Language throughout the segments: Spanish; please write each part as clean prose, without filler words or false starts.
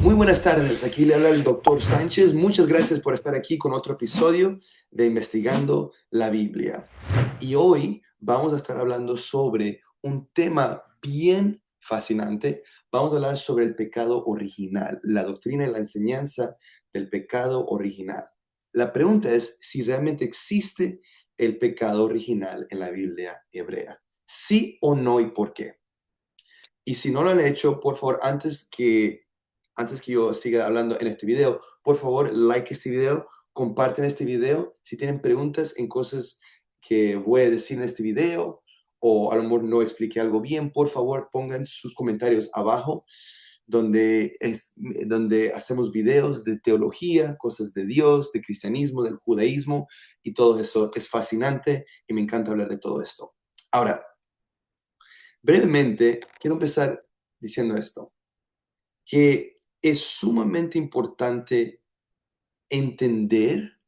Muy buenas tardes, aquí le habla el doctor Sánchez. Muchas gracias por estar aquí con otro episodio de Investigando la Biblia. Y hoy vamos a estar hablando sobre un tema bien fascinante. Vamos a hablar sobre el pecado original, la doctrina y la enseñanza del pecado original. La pregunta es si realmente existe el pecado original en la Biblia hebrea. ¿Sí o no y por qué? Y si no lo han hecho, por favor, antes que yo siga hablando en este video, por favor, like este video, comparten este video. Si tienen preguntas en cosas que voy a decir en este video, o a lo mejor no expliqué algo bien, por favor, pongan sus comentarios abajo, donde hacemos videos de teología, cosas de Dios, de cristianismo, del judaísmo, y todo eso es fascinante y me encanta hablar de todo esto. Ahora, brevemente, quiero empezar diciendo esto, que es sumamente importante entender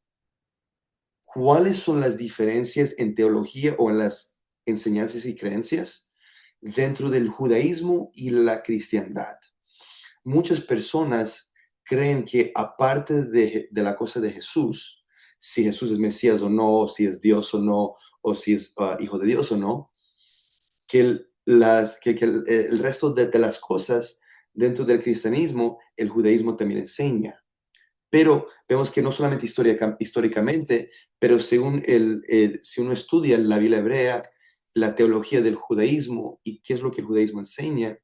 cuáles son las diferencias en teología o en las enseñanzas y creencias dentro del judaísmo y la cristiandad. Muchas personas creen que aparte de la cosa de Jesús, si Jesús es Mesías o no, o si es Dios o no, o si es hijo de Dios o no, que el resto de las cosas dentro del cristianismo, el judaísmo también enseña. Pero vemos que no solamente históricamente, pero si uno estudia la Biblia hebrea, la teología del judaísmo y qué es lo que el judaísmo enseña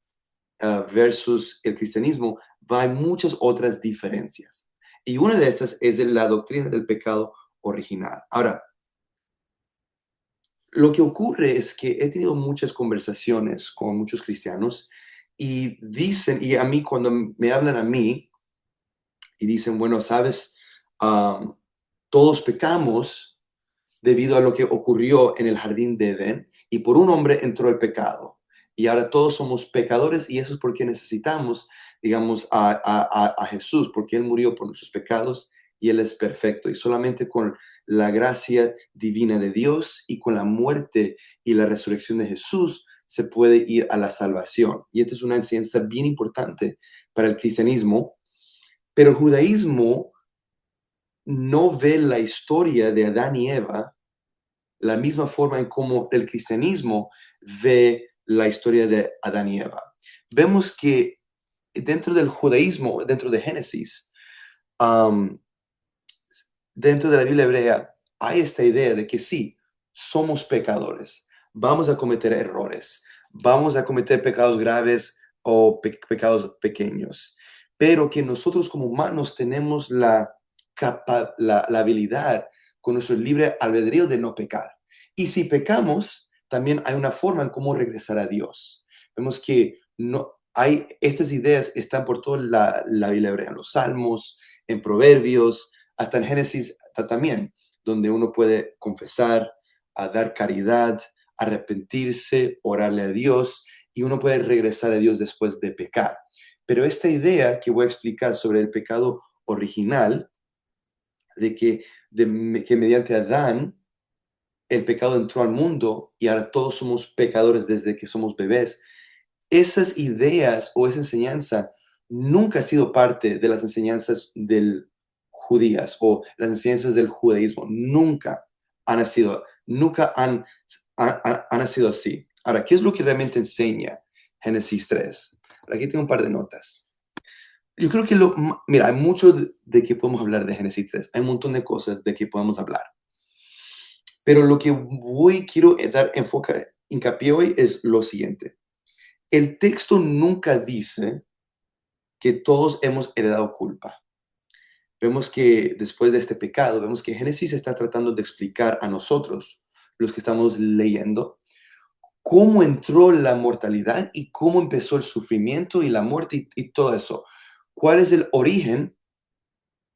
versus el cristianismo, va a muchas otras diferencias. Y una de estas es la doctrina del pecado original. Ahora, lo que ocurre es que he tenido muchas conversaciones con muchos cristianos y dicen, y a mí cuando me hablan a mí y dicen, bueno, sabes, Am, todos pecamos debido a lo que ocurrió en el jardín de Edén y por un hombre entró el pecado. Y ahora todos somos pecadores y eso es porque necesitamos, digamos, a Jesús, porque Él murió por nuestros pecados y Él es perfecto. Y solamente con la gracia divina de Dios y con la muerte y la resurrección de Jesús se puede ir a la salvación. Y esta es una enseñanza bien importante para el cristianismo, pero el judaísmo no ve la historia de Adán y Eva la misma forma en cómo el cristianismo ve la historia de Adán y Eva. Vemos que dentro del judaísmo, dentro de Génesis, um, dentro de la Biblia hebrea, hay esta idea de que sí, somos pecadores, vamos a cometer errores, vamos a cometer pecados graves o pecados pequeños, pero que nosotros como humanos tenemos la habilidad con nuestro libre albedrío de no pecar. Y si pecamos, también hay una forma en cómo regresar a Dios. Vemos que estas ideas están por toda la Biblia hebrea, en los Salmos, en Proverbios, hasta en Génesis también, donde uno puede confesar, a dar caridad, arrepentirse, orarle a Dios, y uno puede regresar a Dios después de pecar. Pero esta idea que voy a explicar sobre el pecado original, que mediante Adán el pecado entró al mundo y ahora todos somos pecadores desde que somos bebés, esas ideas o esa enseñanza nunca ha sido parte de las enseñanzas del judías o las enseñanzas del judaísmo. Nunca han nacido así. Ahora, ¿qué es lo que realmente enseña Génesis 3? Aquí tengo un par de notas. Yo creo que mira, hay mucho de que podemos hablar de Génesis 3. Hay un montón de cosas de que podemos hablar. Pero lo que quiero dar hincapié hoy es lo siguiente. El texto nunca dice que todos hemos heredado culpa. Vemos que después de este pecado, vemos que Génesis está tratando de explicar a nosotros, los que estamos leyendo, cómo entró la mortalidad y cómo empezó el sufrimiento y la muerte y todo eso. ¿Cuál es el origen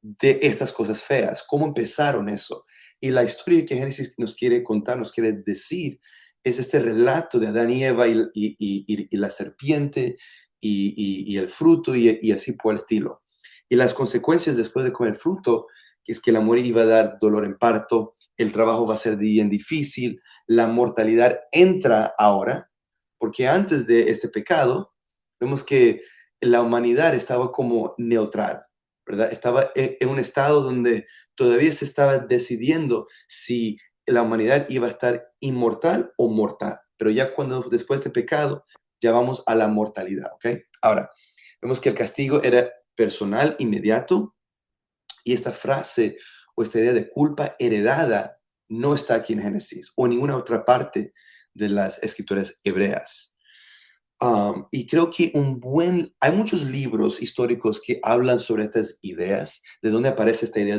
de estas cosas feas? ¿Cómo empezaron eso? Y la historia que Génesis nos quiere contar, nos quiere decir, es este relato de Adán y Eva y la serpiente y el fruto y así por el estilo. Y las consecuencias después de comer el fruto, que es que la muerte iba a dar dolor en parto, el trabajo va a ser bien difícil, la mortalidad entra ahora, porque antes de este pecado, vemos que la humanidad estaba como neutral, ¿verdad? Estaba en un estado donde todavía se estaba decidiendo si la humanidad iba a estar inmortal o mortal. Pero ya cuando después de pecado, ya vamos a la mortalidad, ¿ok? Ahora, vemos que el castigo era personal, inmediato, y esta frase o esta idea de culpa heredada no está aquí en Génesis o en ninguna otra parte de las escrituras hebreas. Y creo que hay muchos libros históricos que hablan sobre estas ideas, de dónde aparece esta idea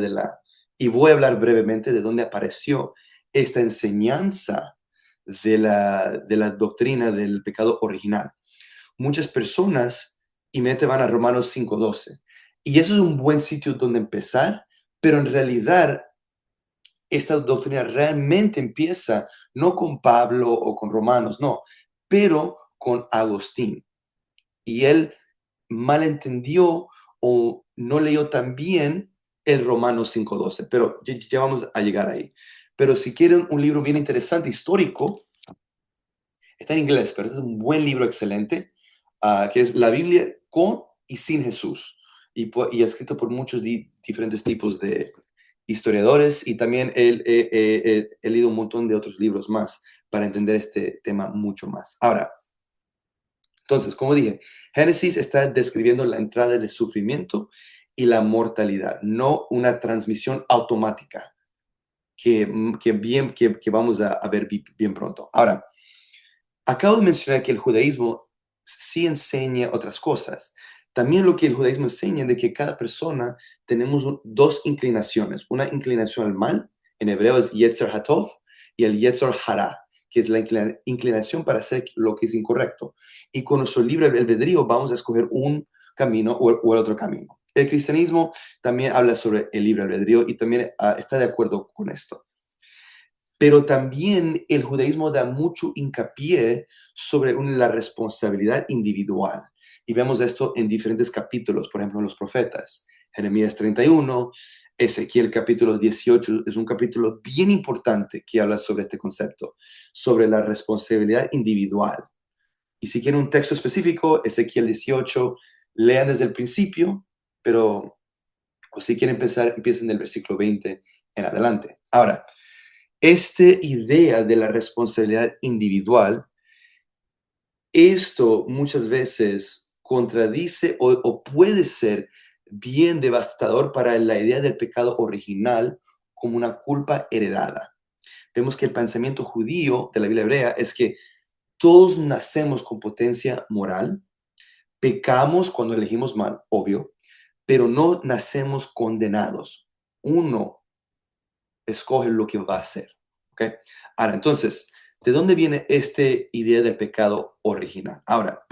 y voy a hablar brevemente de dónde apareció esta enseñanza de la doctrina del pecado original. Muchas personas inmediatamente van a Romanos 5:12. Y eso es un buen sitio donde empezar, pero en realidad esta doctrina realmente empieza no con Pablo o con Romanos, no, pero con Agustín. Y él malentendió o no leyó tan bien el Romanos 5:12, pero ya vamos a llegar ahí. Pero si quieren un libro bien interesante, histórico, está en inglés, pero es un buen libro excelente, que es La Biblia con y sin Jesús, y escrito por muchos diferentes tipos de historiadores, y también he leído un montón de otros libros más para entender este tema mucho más. Ahora, entonces, como dije, Génesis está describiendo la entrada del sufrimiento y la mortalidad, no una transmisión automática que vamos a ver bien pronto. Ahora, acabo de mencionar que el judaísmo sí enseña otras cosas. También lo que el judaísmo enseña de que cada persona tenemos dos inclinaciones. Una inclinación al mal, en hebreo es Yetzer Hatov, y el Yetzer Hara, que es la inclinación para hacer lo que es incorrecto. Y con nuestro libre albedrío vamos a escoger un camino o el otro camino. El cristianismo también habla sobre el libre albedrío y también está de acuerdo con esto. Pero también el judaísmo da mucho hincapié sobre la responsabilidad individual. Y vemos esto en diferentes capítulos, por ejemplo, en los profetas. Jeremías 31, Ezequiel capítulo 18 es un capítulo bien importante que habla sobre este concepto, sobre la responsabilidad individual. Y si quieren un texto específico, Ezequiel 18, lean desde el principio, pero o si quieren empezar, empiecen del versículo 20 en adelante. Ahora, esta idea de la responsabilidad individual, esto muchas veces contradice o puede ser bien devastador para la idea del pecado original como una culpa heredada. Vemos que el pensamiento judío de la Biblia hebrea es que todos nacemos con potencia moral, pecamos cuando elegimos mal, obvio, pero no nacemos condenados. Uno escoge lo que va a hacer. ¿Ok? Ahora, entonces, ¿de dónde viene esta idea del pecado original? Ahora,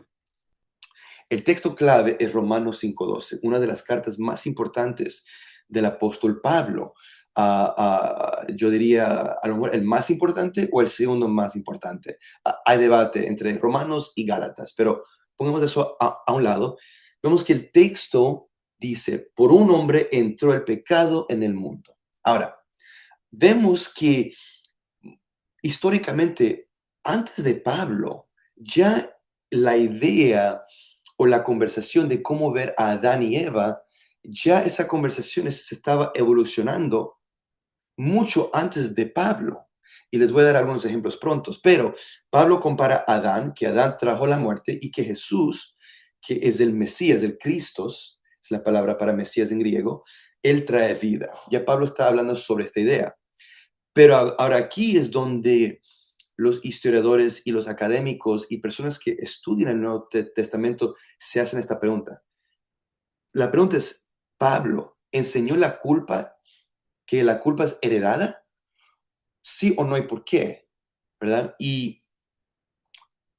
el texto clave es Romanos 5:12, una de las cartas más importantes del apóstol Pablo. Yo diría, a lo mejor, el más importante o el segundo más importante. Hay debate entre Romanos y Gálatas, pero pongamos eso a un lado. Vemos que el texto dice, por un hombre entró el pecado en el mundo. Ahora, vemos que históricamente, antes de Pablo, ya la idea o la conversación de cómo ver a Adán y Eva, ya esa conversación se estaba evolucionando mucho antes de Pablo. Y les voy a dar algunos ejemplos prontos, pero Pablo compara a Adán, que Adán trajo la muerte, y que Jesús, que es el Mesías, el Cristos, es la palabra para Mesías en griego, él trae vida. Ya Pablo está hablando sobre esta idea. Pero ahora aquí es donde los historiadores y los académicos y personas que estudian el Nuevo Testamento se hacen esta pregunta. La pregunta es, ¿Pablo enseñó que la culpa es heredada? ¿Sí o no y por qué? ¿Verdad? Y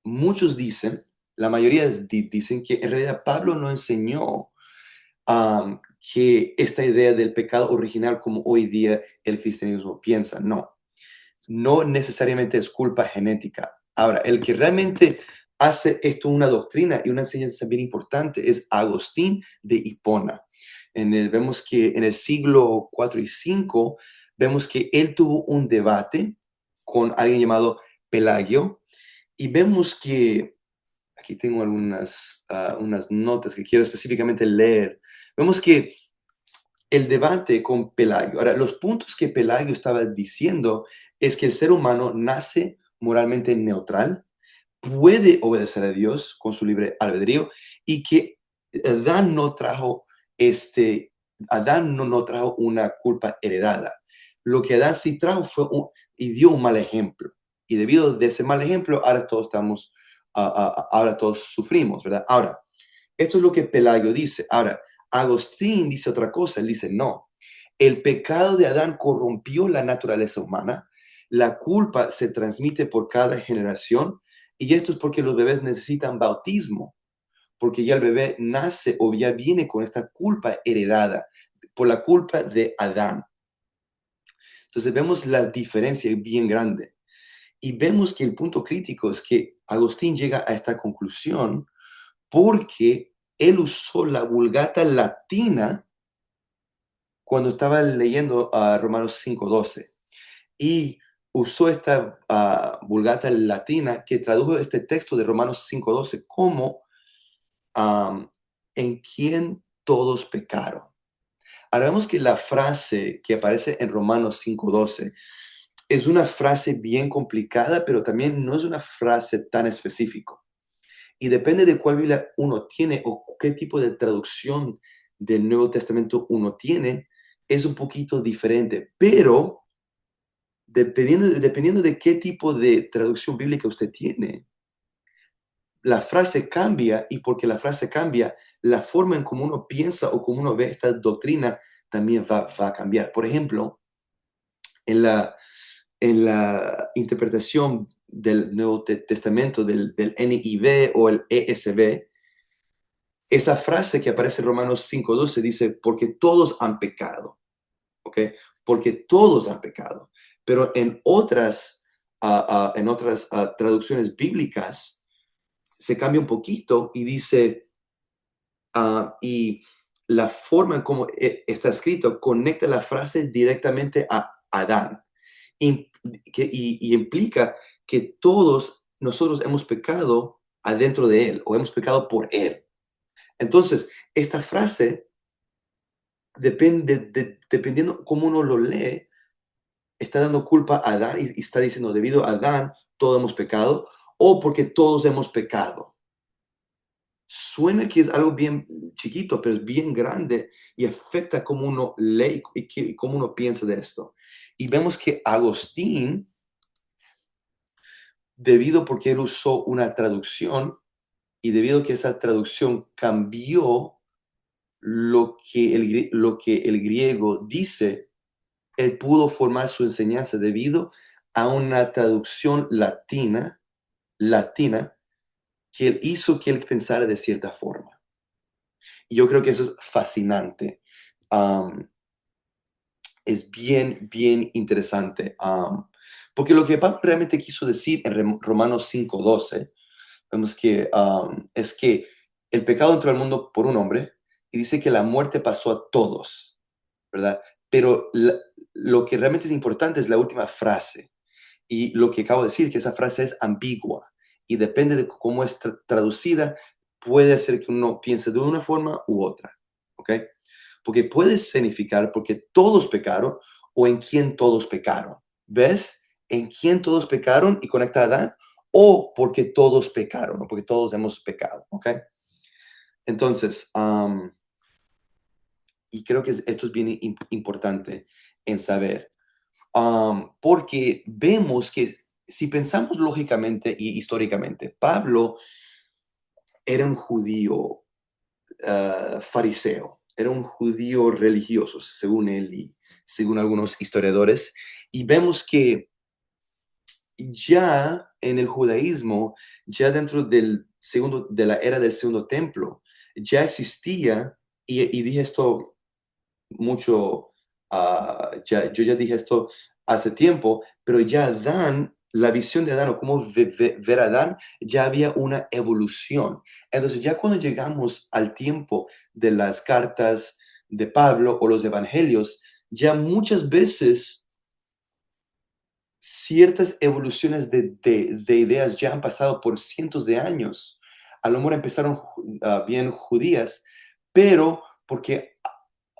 muchos dicen, la mayoría dicen que en realidad Pablo no enseñó que esta idea del pecado original como hoy día el cristianismo piensa, no. No necesariamente es culpa genética. Ahora, el que realmente hace esto una doctrina y una enseñanza bien importante es Agustín de Hipona. Vemos que en el siglo IV y V, vemos que él tuvo un debate con alguien llamado Pelagio, y vemos que aquí tengo unas notas que quiero específicamente leer. Vemos que el debate con Pelagio. Ahora, los puntos que Pelagio estaba diciendo es que el ser humano nace moralmente neutral, puede obedecer a Dios con su libre albedrío y que Adán no trajo no trajo una culpa heredada. Lo que Adán sí trajo y dio un mal ejemplo. Y debido de ese mal ejemplo, ahora todos ahora todos sufrimos, ¿verdad? Ahora, esto es lo que Pelagio dice. Ahora, Agustín dice otra cosa. Él dice, no, el pecado de Adán corrompió la naturaleza humana. La culpa se transmite por cada generación. Y esto es porque los bebés necesitan bautismo, porque ya el bebé nace o ya viene con esta culpa heredada por la culpa de Adán. Entonces vemos la diferencia bien grande. Y vemos que el punto crítico es que Agustín llega a esta conclusión porque él usó la Vulgata latina cuando estaba leyendo a Romanos 5:12 y usó esta Vulgata latina que tradujo este texto de Romanos 5:12 como en quien todos pecaron. Ahora vemos que la frase que aparece en Romanos 5:12 es una frase bien complicada, pero también no es una frase tan específica. Y depende de cuál Biblia uno tiene o qué tipo de traducción del Nuevo Testamento uno tiene, es un poquito diferente. Pero dependiendo de qué tipo de traducción bíblica usted tiene, la frase cambia y porque la frase cambia, la forma en cómo uno piensa o cómo uno ve esta doctrina también va a cambiar. Por ejemplo, en la interpretación del Nuevo Testamento, del NIV o el ESV, esa frase que aparece en Romanos 5:12 dice, porque todos han pecado, ¿ok? Porque todos han pecado. Pero en otras traducciones bíblicas se cambia un poquito y dice, y la forma en cómo está escrito conecta la frase directamente a Adán. Im- y implica que todos nosotros hemos pecado adentro de él o hemos pecado por él. Entonces, esta frase dependiendo cómo uno lo lee, está dando culpa a Adán y está diciendo, debido a Adán, todos hemos pecado, o porque todos hemos pecado. Suena que es algo bien chiquito, pero es bien grande y afecta cómo uno lee y cómo uno piensa de esto. Y vemos que Agustín, debido porque él usó una traducción y debido a que esa traducción cambió lo que el griego dice, él pudo formar su enseñanza debido a una traducción latina, que él hizo que él pensara de cierta forma. Y yo creo que eso es fascinante. Am, es bien, bien interesante. Porque lo que Pablo realmente quiso decir en Romanos 5:12, vemos que es que el pecado entró al mundo por un hombre y dice que la muerte pasó a todos, ¿verdad? Pero lo que realmente es importante es la última frase. Y lo que acabo de decir, que esa frase es ambigua y depende de cómo es traducida, puede hacer que uno piense de una forma u otra, ¿ok? Porque puede significar porque todos pecaron o en quien todos pecaron. ¿Ves? En quien todos pecaron y conecta a Adán o porque todos pecaron o porque todos hemos pecado, ¿ok? Entonces, y creo que esto es bien importante en saber. Porque vemos que si pensamos lógicamente y históricamente, Pablo era un judío fariseo, era un judío religioso, según él y según algunos historiadores, y vemos que ya en el judaísmo, ya dentro de la era del segundo templo, ya existía, y dije esto mucho, yo ya dije esto hace tiempo, pero ya Adán, la visión de Adán o cómo ver a Adán, ya había una evolución. Entonces ya cuando llegamos al tiempo de las cartas de Pablo o los evangelios, ya muchas veces ciertas evoluciones de ideas ya han pasado por cientos de años. a lo mejor empezaron bien judías, pero porque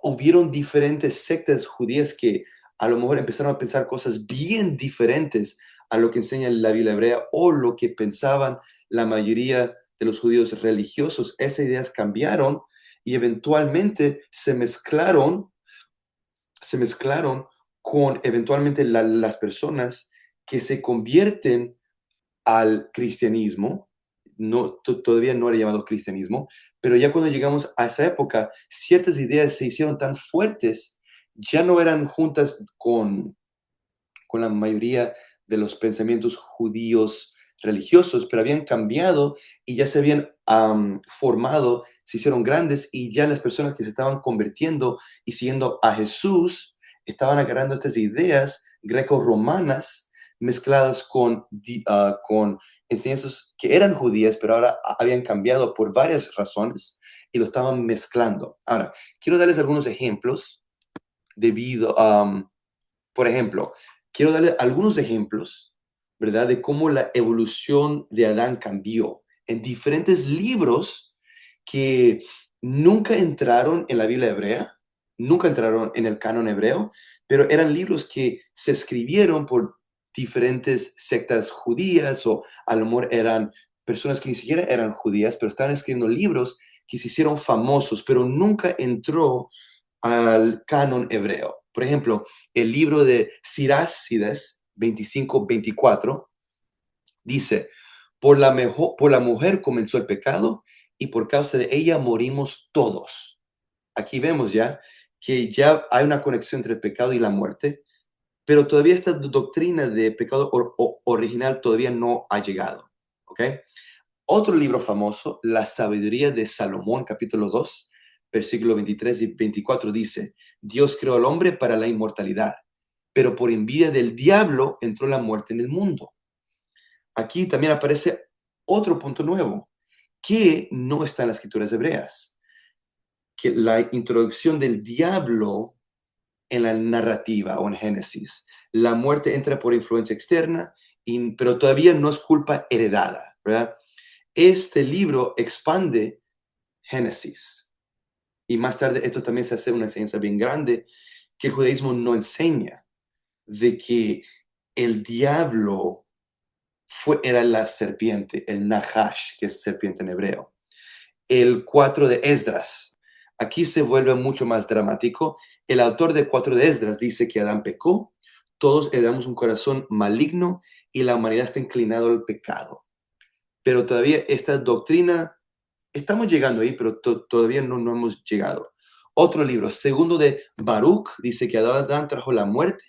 hubieron diferentes sectas judías que a lo mejor empezaron a pensar cosas bien diferentes a lo que enseña la Biblia hebrea o lo que pensaban la mayoría de los judíos religiosos. Esas ideas cambiaron y eventualmente se mezclaron con eventualmente las personas que se convierten al cristianismo. No, todavía no era llamado cristianismo, pero ya cuando llegamos a esa época, ciertas ideas se hicieron tan fuertes, ya no eran juntas con la mayoría de los pensamientos judíos religiosos, pero habían cambiado y ya se habían formado, se hicieron grandes y ya las personas que se estaban convirtiendo y siguiendo a Jesús estaban agarrando estas ideas greco-romanas mezcladas con enseñanzas que eran judías, pero ahora habían cambiado por varias razones y lo estaban mezclando. Ahora, quiero darles algunos ejemplos debido a por ejemplo, quiero darle algunos ejemplos, ¿verdad? De cómo la evolución de Adán cambió en diferentes libros que nunca entraron en la Biblia hebrea, nunca entraron en el canon hebreo, pero eran libros que se escribieron por diferentes sectas judías o a lo mejor eran personas que ni siquiera eran judías, pero estaban escribiendo libros que se hicieron famosos, pero nunca entró al canon hebreo. Por ejemplo, el libro de Sirácides 25-24 dice, por la mujer comenzó el pecado y por causa de ella morimos todos. Aquí vemos ya que ya hay una conexión entre el pecado y la muerte, pero todavía esta doctrina de pecado original todavía no ha llegado. ¿Ok? Otro libro famoso, La sabiduría de Salomón, capítulo 2, versículo 23 y 24, dice, Dios creó al hombre para la inmortalidad, pero por envidia del diablo entró la muerte en el mundo. Aquí también aparece otro punto nuevo, que no está en las escrituras hebreas, que la introducción del diablo en la narrativa o en Génesis. La muerte entra por influencia externa, pero todavía no es culpa heredada, ¿verdad? Este libro expande Génesis. Y más tarde esto también se hace una enseñanza bien grande que el judaísmo no enseña, de que el diablo era la serpiente, el Nahash, que es serpiente en hebreo. El 4 de Esdras. Aquí se vuelve mucho más dramático. El autor de 4 de Esdras dice que Adán pecó, todos heredamos un corazón maligno y la humanidad está inclinada al pecado. Pero todavía esta doctrina, estamos llegando ahí, pero todavía no hemos llegado. Otro libro, segundo de Baruch, dice que Adán trajo la muerte,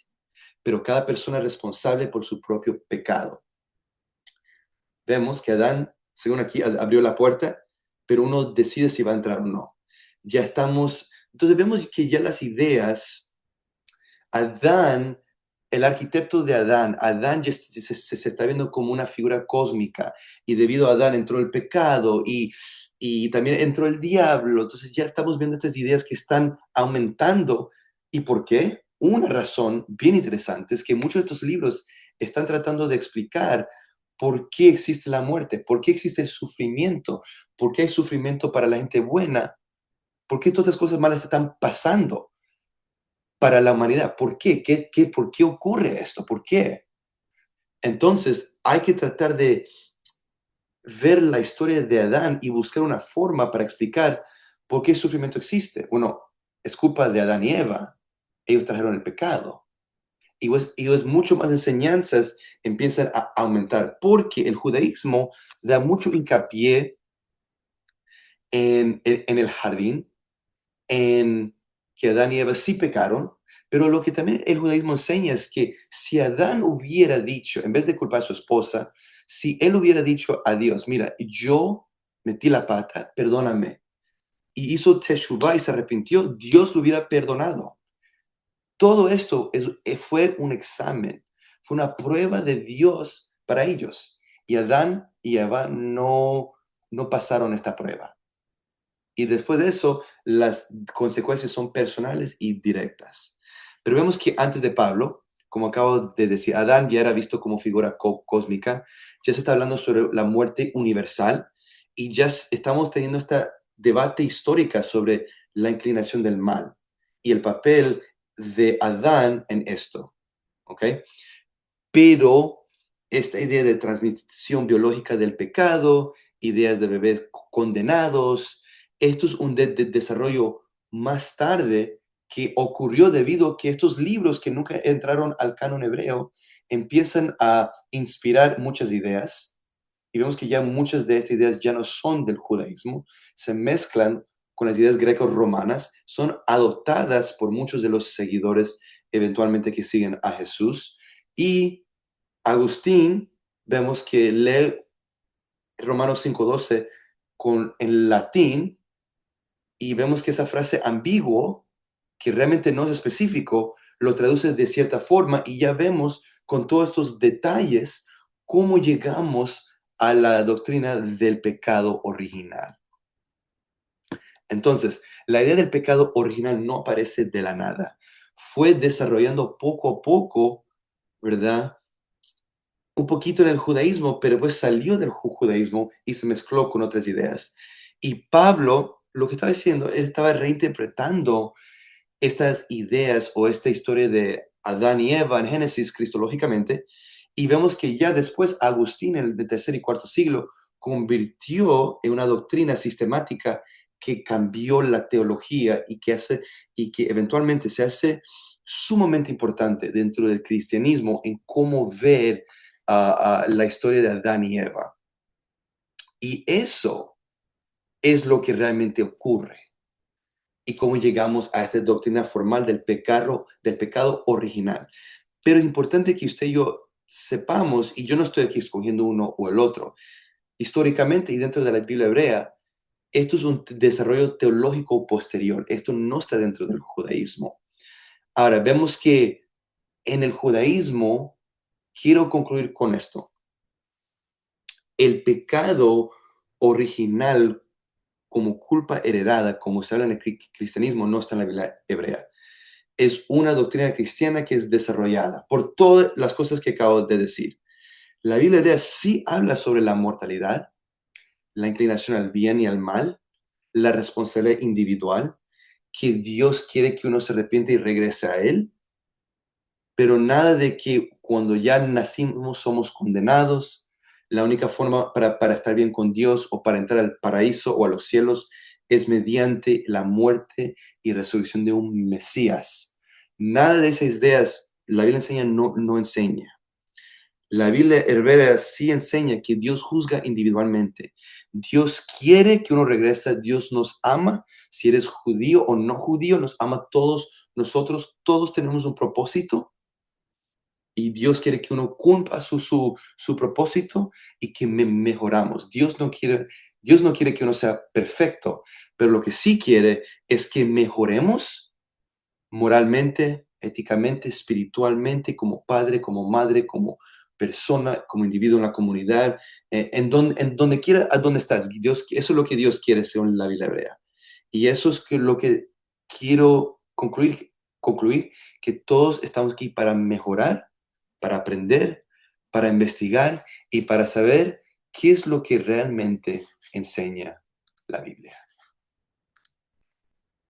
pero cada persona es responsable por su propio pecado. Vemos que Adán, según aquí, abrió la puerta, pero uno decide si va a entrar o no. Ya estamos, entonces vemos que ya las ideas, Adán, el arquitecto de Adán ya se está viendo como una figura cósmica y debido a Adán entró el pecado y también entró el diablo. Entonces ya estamos viendo estas ideas que están aumentando. ¿Y por qué? Una razón bien interesante es que muchos de estos libros están tratando de explicar por qué existe la muerte, por qué existe el sufrimiento, por qué hay sufrimiento para la gente buena, por qué todas estas cosas malas están pasando para la humanidad. ¿Por qué? ¿Por qué ocurre esto? ¿Por qué? Entonces, hay que tratar de ver la historia de Adán y buscar una forma para explicar por qué el sufrimiento existe. Bueno, es culpa de Adán y Eva. Ellos trajeron el pecado. Y mucho más enseñanzas empiezan a aumentar, porque el judaísmo da mucho hincapié en el jardín, en que Adán y Eva sí pecaron, pero lo que también el judaísmo enseña es que si Adán hubiera dicho, en vez de culpar a su esposa, si él hubiera dicho a Dios, mira, yo metí la pata, perdóname, y hizo teshuvah y se arrepintió, Dios lo hubiera perdonado. Todo esto fue un examen, fue una prueba de Dios para ellos. Y Adán y Eva no pasaron esta prueba. Y después de eso, las consecuencias son personales y directas. Pero vemos que antes de Pablo, como acabo de decir, Adán ya era visto como figura cósmica, ya se está hablando sobre la muerte universal y ya estamos teniendo esta debate histórica sobre la inclinación del mal y el papel de Adán en esto, ¿ok? Pero esta idea de transmisión biológica del pecado, ideas de bebés condenados, esto es un desarrollo más tarde que ocurrió debido a que estos libros que nunca entraron al canon hebreo empiezan a inspirar muchas ideas y vemos que ya muchas de estas ideas ya no son del judaísmo, se mezclan con las ideas greco-romanas, son adoptadas por muchos de los seguidores eventualmente que siguen a Jesús. Y Agustín, vemos que lee Romanos 5:12 en latín y vemos que esa frase ambiguo, que realmente no es específico, lo traduce de cierta forma y ya vemos con todos estos detalles cómo llegamos a la doctrina del pecado original. Entonces, la idea del pecado original no aparece de la nada. Fue desarrollando poco a poco, ¿verdad? Un poquito en el judaísmo, pero pues salió del judaísmo y se mezcló con otras ideas. Y Pablo, lo que estaba diciendo, él estaba reinterpretando estas ideas o esta historia de Adán y Eva en Génesis cristológicamente, y vemos que ya después Agustín en el tercer y cuarto siglo convirtió en una doctrina sistemática que cambió la teología y que eventualmente se hace sumamente importante dentro del cristianismo en cómo ver la historia de Adán y Eva. Y eso es lo que realmente ocurre y cómo llegamos a esta doctrina formal del pecado original. Pero es importante que usted y yo sepamos, y yo no estoy aquí escogiendo uno o el otro, históricamente y dentro de la Biblia hebrea, esto es un desarrollo teológico posterior, esto no está dentro del judaísmo. Ahora, vemos que en el judaísmo, quiero concluir con esto, el pecado original como culpa heredada, como se habla en el cristianismo, no está en la Biblia hebrea. Es una doctrina cristiana que es desarrollada por todas las cosas que acabo de decir. La Biblia hebrea sí habla sobre la mortalidad, la inclinación al bien y al mal, la responsabilidad individual, que Dios quiere que uno se arrepiente y regrese a Él, pero nada de que cuando ya nacimos somos condenados. La única forma para estar bien con Dios o para entrar al paraíso o a los cielos es mediante la muerte y resurrección de un Mesías. Nada de esas ideas la Biblia enseña, no enseña. La Biblia hebrea sí enseña que Dios juzga individualmente. Dios quiere que uno regrese, Dios nos ama, si eres judío o no judío, nos ama a todos. Nosotros todos tenemos un propósito y Dios quiere que uno cumpla su propósito y que mejoramos. Dios no quiere que uno sea perfecto, pero lo que sí quiere es que mejoremos moralmente, éticamente, espiritualmente, como padre, como madre, como persona, como individuo en la comunidad, en donde quiera, a donde estás. Dios, eso es lo que Dios quiere según la Biblia hebrea. Y eso es lo que quiero concluir, que todos estamos aquí para mejorar, para aprender, para investigar y para saber qué es lo que realmente enseña la Biblia.